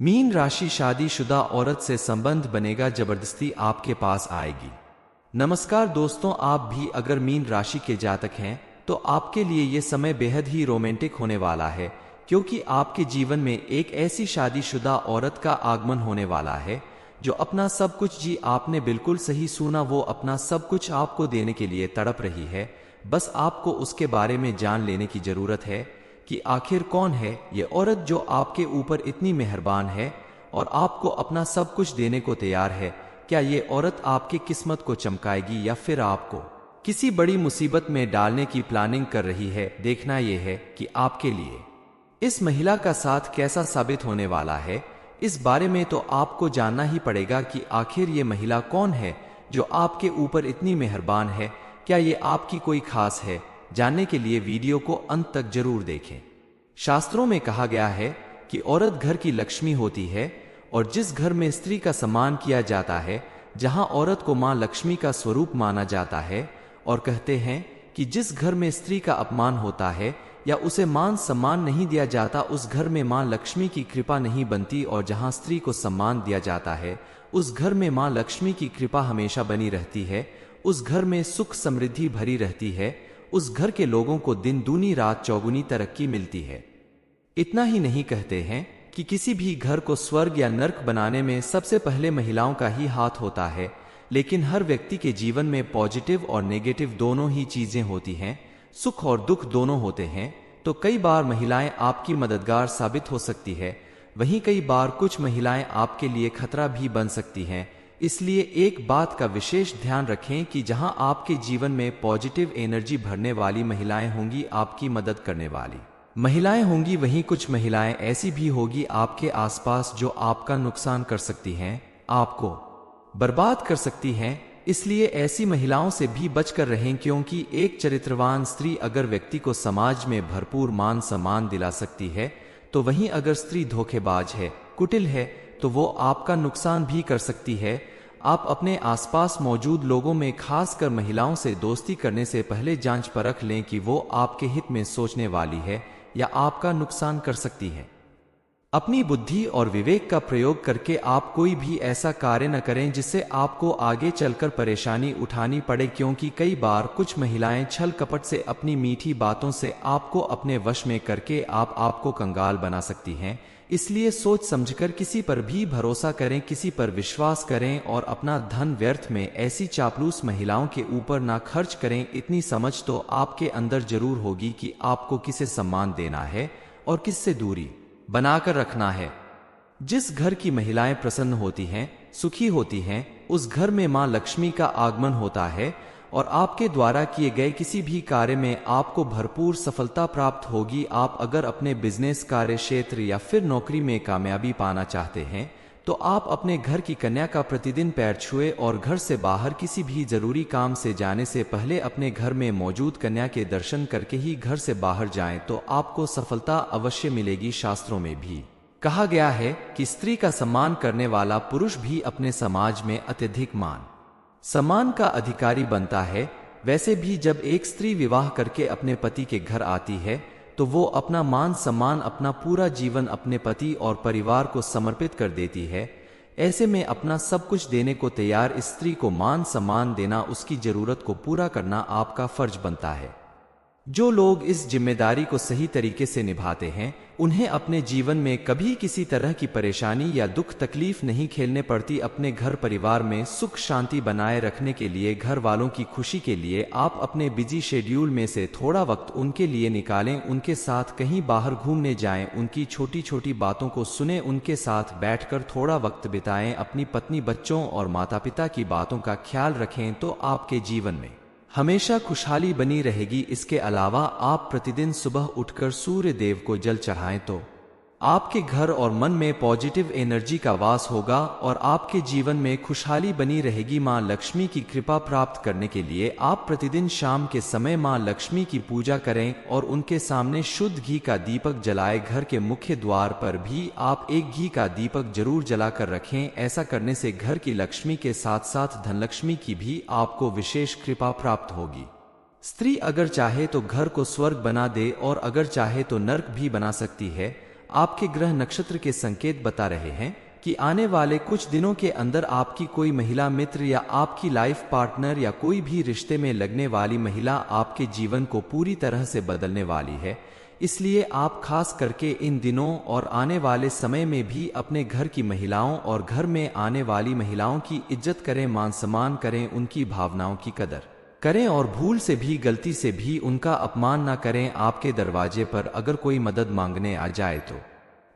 Mean राशि शादीशुदा औरत से संबंध बनेगा, जबरदस्ती आपके पास आएगी। नमस्कार दोस्तों, आप भी अगर मीन राशि के जातक हैं तो आपके लिए ये समय बेहद ही रोमांटिक होने वाला है, क्योंकि आपके जीवन में एक ऐसी शादीशुदा औरत का आगमन होने वाला है जो अपना सब कुछ, जी आपने बिल्कुल सही सुना, वो अपना सब कुछ आपको देने के लिए तड़प रही है। बस आपको उसके बारे में जान लेने की जरूरत है कि आखिर कौन है ये औरत जो आपके ऊपर इतनी मेहरबान है और आपको अपना सब कुछ देने को तैयार है। क्या ये औरत आपकी किस्मत को चमकाएगी या फिर आपको किसी बड़ी मुसीबत में डालने की प्लानिंग कर रही है? देखना यह है कि आपके लिए इस महिला का साथ कैसा साबित होने वाला है। इस बारे में तो आपको जानना ही पड़ेगा कि आखिर ये महिला कौन है जो आपके ऊपर इतनी मेहरबान है। क्या ये आपकी कोई खास है? जानने के लिए वीडियो को अंत तक जरूर देखें। शास्त्रों में कहा गया है कि औरत घर की लक्ष्मी होती है और जिस घर में स्त्री का सम्मान किया जाता है, जहां औरत को मां लक्ष्मी का स्वरूप माना जाता है, और कहते हैं कि जिस घर में स्त्री का अपमान होता है या उसे मान सम्मान नहीं दिया जाता, उस घर में मां लक्ष्मी की कृपा नहीं बनती, और जहां स्त्री को सम्मान दिया जाता है उस घर में मां लक्ष्मी की कृपा हमेशा बनी रहती है। उस घर में सुख समृद्धि भरी रहती है। उस घर के लोगों को दिन दूनी रात चौगुनी तरक्की मिलती है। इतना ही नहीं, कहते हैं कि किसी भी घर को स्वर्ग या नर्क बनाने में सबसे पहले महिलाओं का ही हाथ होता है। लेकिन हर व्यक्ति के जीवन में पॉजिटिव और नेगेटिव दोनों ही चीजें होती हैं, सुख और दुख दोनों होते हैं। तो कई बार महिलाएं आपकी मददगार साबित हो सकती है, वहीं कई बार कुछ महिलाएं आपके लिए खतरा भी बन सकती हैं। इसलिए एक बात का विशेष ध्यान रखें कि जहां आपके जीवन में पॉजिटिव एनर्जी भरने वाली महिलाएं होंगी, आपकी मदद करने वाली महिलाएं होंगी, वहीं कुछ महिलाएं ऐसी भी होगी आपके आसपास जो आपका नुकसान कर सकती हैं, आपको बर्बाद कर सकती हैं। इसलिए ऐसी महिलाओं से भी बचकर रहें, क्योंकि एक चरित्रवान स्त्री अगर व्यक्ति को समाज में भरपूर मान सम्मान दिला सकती है, तो वहीं अगर स्त्री धोखेबाज है, कुटिल है, तो वो आपका नुकसान भी कर सकती है। आप अपने आसपास मौजूद लोगों में खासकर महिलाओं से दोस्ती करने से पहले जांच परख लें कि वो आपके हित में सोचने वाली है या आपका नुकसान कर सकती है। अपनी बुद्धि और विवेक का प्रयोग करके आप कोई भी ऐसा कार्य न करें जिससे आपको आगे चलकर परेशानी उठानी पड़े, क्योंकि कई बार कुछ महिलाएं छल कपट से, अपनी मीठी बातों से आपको अपने वश में करके आपको कंगाल बना सकती हैं। इसलिए सोच समझकर किसी पर भी भरोसा करें, किसी पर विश्वास करें और अपना धन व्यर्थ में ऐसी चापलूस महिलाओं के ऊपर ना खर्च करें। इतनी समझ तो आपके अंदर जरूर होगी कि आपको किसे सम्मान देना है और किससे दूरी बनाकर रखना है। जिस घर की महिलाएं प्रसन्न होती हैं, सुखी होती हैं, उस घर में मां लक्ष्मी का आगमन होता है और आपके द्वारा किए गए किसी भी कार्य में आपको भरपूर सफलता प्राप्त होगी। आप अगर अपने बिजनेस, कार्य क्षेत्र या फिर नौकरी में कामयाबी पाना चाहते हैं तो आप अपने घर की कन्या का प्रतिदिन पैर छुए और घर से बाहर किसी भी जरूरी काम से जाने से पहले अपने घर में मौजूद कन्या के दर्शन करके ही घर से बाहर जाएं, तो आपको सफलता अवश्य मिलेगी। शास्त्रों में भी कहा गया है कि स्त्री का सम्मान करने वाला पुरुष भी अपने समाज में अत्यधिक मान सम्मान का अधिकारी बनता है। वैसे भी जब एक स्त्री विवाह करके अपने पति के घर आती है तो वो अपना मान सम्मान, अपना पूरा जीवन अपने पति और परिवार को समर्पित कर देती है। ऐसे में अपना सब कुछ देने को तैयार इस स्त्री को मान सम्मान देना, उसकी जरूरत को पूरा करना आपका फर्ज बनता है। जो लोग इस जिम्मेदारी को सही तरीके से निभाते हैं, उन्हें अपने जीवन में कभी किसी तरह की परेशानी या दुख तकलीफ नहीं झेलने पड़ती। अपने घर परिवार में सुख शांति बनाए रखने के लिए, घर वालों की खुशी के लिए आप अपने बिजी शेड्यूल में से थोड़ा वक्त उनके लिए निकालें। उनके साथ कहीं बाहर घूमने जाएं, उनकी छोटी छोटी बातों को सुने, उनके साथ बैठकर थोड़ा वक्त बिताएं। अपनी पत्नी, बच्चों और माता पिता की बातों का ख्याल रखें तो आपके जीवन में हमेशा खुशहाली बनी रहेगी। इसके अलावा आप प्रतिदिन सुबह उठकर सूर्य देव को जल चढ़ाएं तो आपके घर और मन में पॉजिटिव एनर्जी का वास होगा और आपके जीवन में खुशहाली बनी रहेगी। मां लक्ष्मी की कृपा प्राप्त करने के लिए आप प्रतिदिन शाम के समय मां लक्ष्मी की पूजा करें और उनके सामने शुद्ध घी का दीपक जलाएं। घर के मुख्य द्वार पर भी आप एक घी का दीपक जरूर जलाकर रखें। ऐसा करने से घर की लक्ष्मी के साथ साथ धनलक्ष्मी की भी आपको विशेष कृपा प्राप्त होगी। स्त्री अगर चाहे तो घर को स्वर्ग बना दे और अगर चाहे तो नर्क भी बना सकती है। आपके ग्रह नक्षत्र के संकेत बता रहे हैं कि आने वाले कुछ दिनों के अंदर आपकी कोई महिला मित्र या आपकी लाइफ पार्टनर या कोई भी रिश्ते में लगने वाली महिला आपके जीवन को पूरी तरह से बदलने वाली है। इसलिए आप खास करके इन दिनों और आने वाले समय में भी अपने घर की महिलाओं और घर में आने वाली महिलाओं की इज्जत करें, मान सम्मान करें, उनकी भावनाओं की कदर करें और भूल से भी, गलती से भी उनका अपमान ना करें। आपके दरवाजे पर अगर कोई मदद मांगने आ जाए तो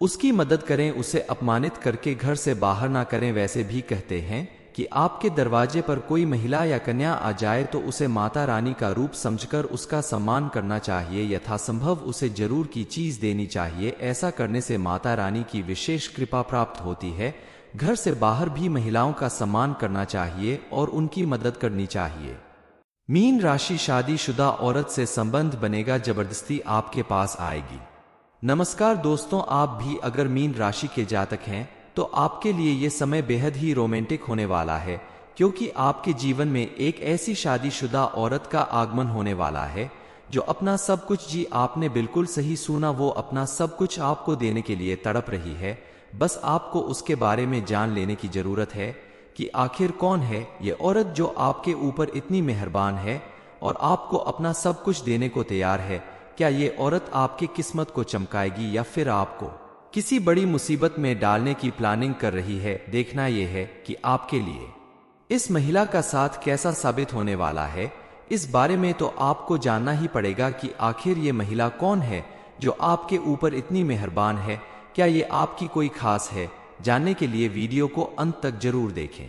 उसकी मदद करें, उसे अपमानित करके घर से बाहर ना करें। वैसे भी कहते हैं कि आपके दरवाजे पर कोई महिला या कन्या आ जाए तो उसे माता रानी का रूप समझकर उसका सम्मान करना चाहिए, यथासंभव उसे जरूर की चीज देनी चाहिए। ऐसा करने से माता रानी की विशेष कृपा प्राप्त होती है। घर से बाहर भी महिलाओं का सम्मान करना चाहिए और उनकी मदद करनी चाहिए। मीन राशि, शादीशुदा औरत से संबंध बनेगा, जबरदस्ती आपके पास आएगी। नमस्कार दोस्तों, आप भी अगर मीन राशि के जातक हैं तो आपके लिए ये समय बेहद ही रोमांटिक होने वाला है, क्योंकि आपके जीवन में एक ऐसी शादीशुदा औरत का आगमन होने वाला है जो अपना सब कुछ, जी आपने बिल्कुल सही सुना, वो अपना सब कुछ आपको देने के लिए तड़प रही है। बस आपको उसके बारे में जान लेने की जरूरत है कि आखिर कौन है ये औरत जो आपके ऊपर इतनी मेहरबान है और आपको अपना सब कुछ देने को तैयार है। क्या ये औरत आपकी किस्मत को चमकाएगी या फिर आपको किसी बड़ी मुसीबत में डालने की प्लानिंग कर रही है? देखना यह है कि आपके लिए इस महिला का साथ कैसा साबित होने वाला है। इस बारे में तो आपको जानना ही पड़ेगा कि आखिर ये महिला कौन है जो आपके ऊपर इतनी मेहरबान है। क्या ये आपकी कोई खास है? जानने के लिए वीडियो को अंत तक जरूर देखें।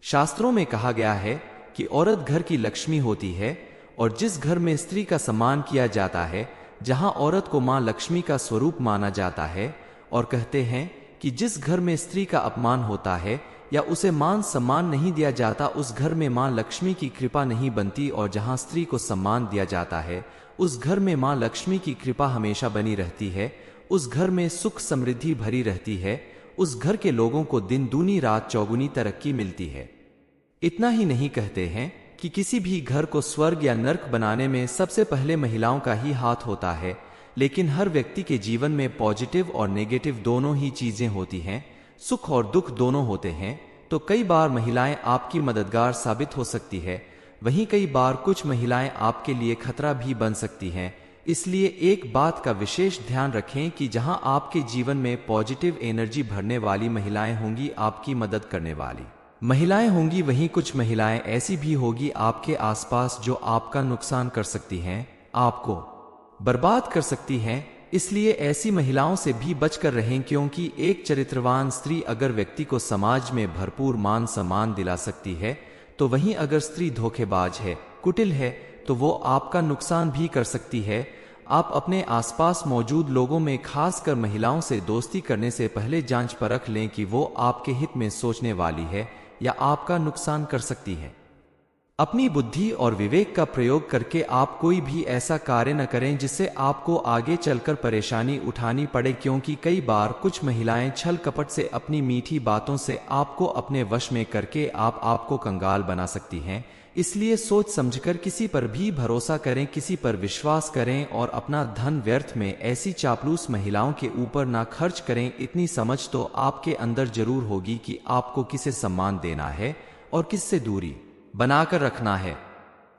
शास्त्रों में कहा गया है कि औरत घर की लक्ष्मी होती है और जिस घर में स्त्री का सम्मान किया जाता है, जहां औरत को मां लक्ष्मी का स्वरूप माना जाता है, और कहते हैं कि जिस घर में स्त्री का अपमान होता है या उसे मान सम्मान नहीं दिया जाता, उस घर में मां लक्ष्मी की कृपा नहीं बनती, और जहां स्त्री को सम्मान दिया जाता है उस घर में मां लक्ष्मी की कृपा हमेशा बनी रहती है। उस घर में सुख समृद्धि भरी रहती है। उस घर के लोगों को दिन दूनी रात चौगुनी तरक्की मिलती है। इतना ही नहीं, कहते हैं कि किसी भी घर को स्वर्ग या नर्क बनाने में सबसे पहले महिलाओं का ही हाथ होता है। लेकिन हर व्यक्ति के जीवन में पॉजिटिव और नेगेटिव दोनों ही चीजें होती हैं, सुख और दुख दोनों होते हैं। तो कई बार महिलाएं आपकी मददगार साबित हो सकती है, वहीं कई बार कुछ महिलाएं आपके लिए खतरा भी बन सकती हैं। इसलिए एक बात का विशेष ध्यान रखें कि जहां आपके जीवन में पॉजिटिव एनर्जी भरने वाली महिलाएं होंगी, आपकी मदद करने वाली महिलाएं होंगी, वहीं कुछ महिलाएं ऐसी भी होगी आपके आसपास जो आपका नुकसान कर सकती हैं, आपको बर्बाद कर सकती हैं। इसलिए ऐसी महिलाओं से भी बचकर रहें, क्योंकि एक चरित्रवान स्त्री अगर व्यक्ति को समाज में भरपूर मान सम्मान दिला सकती है, तो वहीं अगर स्त्री धोखेबाज है, कुटिल है, तो वो आपका नुकसान भी कर सकती है। आप अपने आसपास मौजूद लोगों में खासकर महिलाओं से दोस्ती करने से पहले जांच परख लें कि वो आपके हित में सोचने वाली है या आपका नुकसान कर सकती है। अपनी बुद्धि और विवेक का प्रयोग करके आप कोई भी ऐसा कार्य न करें जिससे आपको आगे चलकर परेशानी उठानी पड़े, क्योंकि कई बार कुछ महिलाएं छल कपट से, अपनी मीठी बातों से आपको अपने वश में करके आपको कंगाल बना सकती हैं। इसलिए सोच समझकर किसी पर भी भरोसा करें, किसी पर विश्वास करें और अपना धन व्यर्थ में ऐसी चापलूस महिलाओं के ऊपर ना खर्च करें। इतनी समझ तो आपके अंदर जरूर होगी कि आपको किसे सम्मान देना है और किससे दूरी बनाकर रखना है।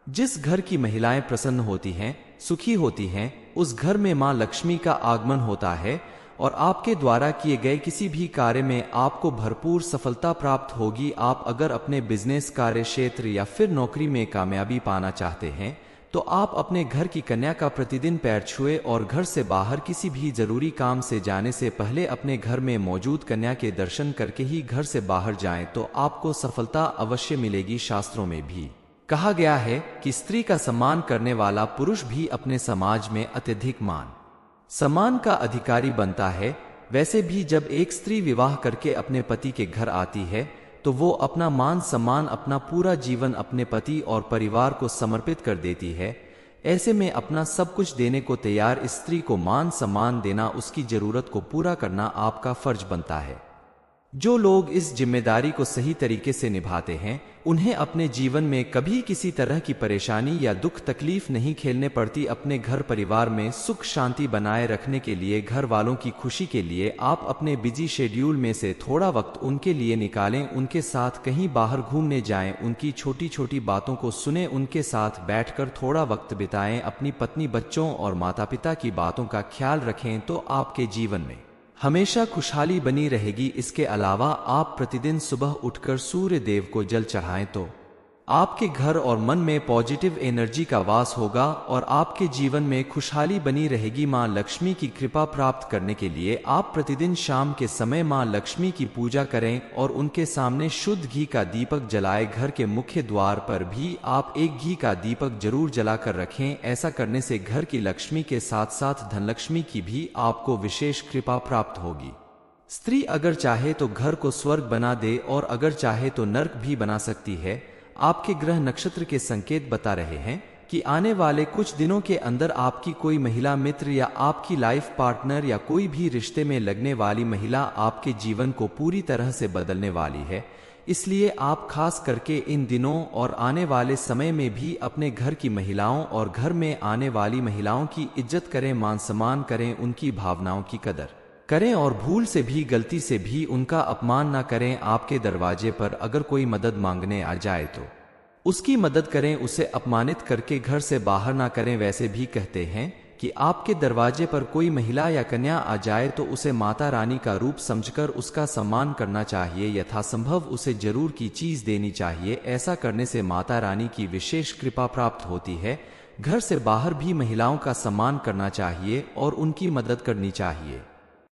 जिस घर की महिलाएं प्रसन्न होती हैं, सुखी होती हैं, उस घर में मां लक्ष्मी का आगमन होता है और आपके द्वारा किए गए किसी भी कार्य में आपको भरपूर सफलता प्राप्त होगी। आप अगर अपने बिजनेस, कार्य क्षेत्र या फिर नौकरी में कामयाबी पाना चाहते हैं तो आप अपने घर की कन्या का प्रतिदिन पैर छुए और घर से बाहर किसी भी जरूरी काम से जाने से पहले अपने घर में मौजूद कन्या के दर्शन करके ही घर से बाहर जाएं, तो आपको सफलता अवश्य मिलेगी। शास्त्रों में भी कहा गया है कि स्त्री का सम्मान करने वाला पुरुष भी अपने समाज में अत्यधिक मान सम्मान का अधिकारी बनता है। वैसे भी जब एक स्त्री विवाह करके अपने पति के घर आती है तो वो अपना मान सम्मान, अपना पूरा जीवन अपने पति और परिवार को समर्पित कर देती है। ऐसे में अपना सब कुछ देने को तैयार स्त्री को मान सम्मान देना, उसकी जरूरत को पूरा करना आपका फर्ज बनता है। जो लोग इस जिम्मेदारी को सही तरीके से निभाते हैं उन्हें अपने जीवन में कभी किसी तरह की परेशानी या दुख तकलीफ नहीं झेलने पड़ती। अपने घर परिवार में सुख शांति बनाए रखने के लिए, घर वालों की खुशी के लिए आप अपने बिजी शेड्यूल में से थोड़ा वक्त उनके लिए निकालें। उनके साथ कहीं बाहर घूमने जाएं, उनकी छोटी छोटी बातों को सुने, उनके साथ बैठकर थोड़ा वक्त बिताएं। अपनी पत्नी, बच्चों और माता पिता की बातों का ख्याल रखें तो आपके जीवन में हमेशा खुशहाली बनी रहेगी। इसके अलावा आप प्रतिदिन सुबह उठकर सूर्य देव को जल चढ़ाएं तो आपके घर और मन में पॉजिटिव एनर्जी का वास होगा और आपके जीवन में खुशहाली बनी रहेगी। मां लक्ष्मी की कृपा प्राप्त करने के लिए आप प्रतिदिन शाम के समय मां लक्ष्मी की पूजा करें और उनके सामने शुद्ध घी का दीपक जलाएं। घर के मुख्य द्वार पर भी आप एक घी का दीपक जरूर जलाकर रखें। ऐसा करने से घर की लक्ष्मी के साथ साथ धनलक्ष्मी की भी आपको विशेष कृपा प्राप्त होगी। स्त्री अगर चाहे तो घर को स्वर्ग बना दे और अगर चाहे तो नर्क भी बना सकती है। आपके ग्रह नक्षत्र के संकेत बता रहे हैं कि आने वाले कुछ दिनों के अंदर आपकी कोई महिला मित्र या आपकी लाइफ पार्टनर या कोई भी रिश्ते में लगने वाली महिला आपके जीवन को पूरी तरह से बदलने वाली है। इसलिए आप खास करके इन दिनों और आने वाले समय में भी अपने घर की महिलाओं और घर में आने वाली महिलाओं की इज्जत करें, मान सम्मान करें, उनकी भावनाओं की कदर करें और भूल से भी, गलती से भी उनका अपमान ना करें। आपके दरवाजे पर अगर कोई मदद मांगने आ जाए तो उसकी मदद करें, उसे अपमानित करके घर से बाहर ना करें। वैसे भी कहते हैं कि आपके दरवाजे पर कोई महिला या कन्या आ जाए तो उसे माता रानी का रूप समझकर उसका सम्मान करना चाहिए। यथासंभव उसे जरूर की चीज देनी चाहिए। ऐसा करने से माता रानी की विशेष कृपा प्राप्त होती है। घर से बाहर भी महिलाओं का सम्मान करना चाहिए और उनकी मदद करनी चाहिए।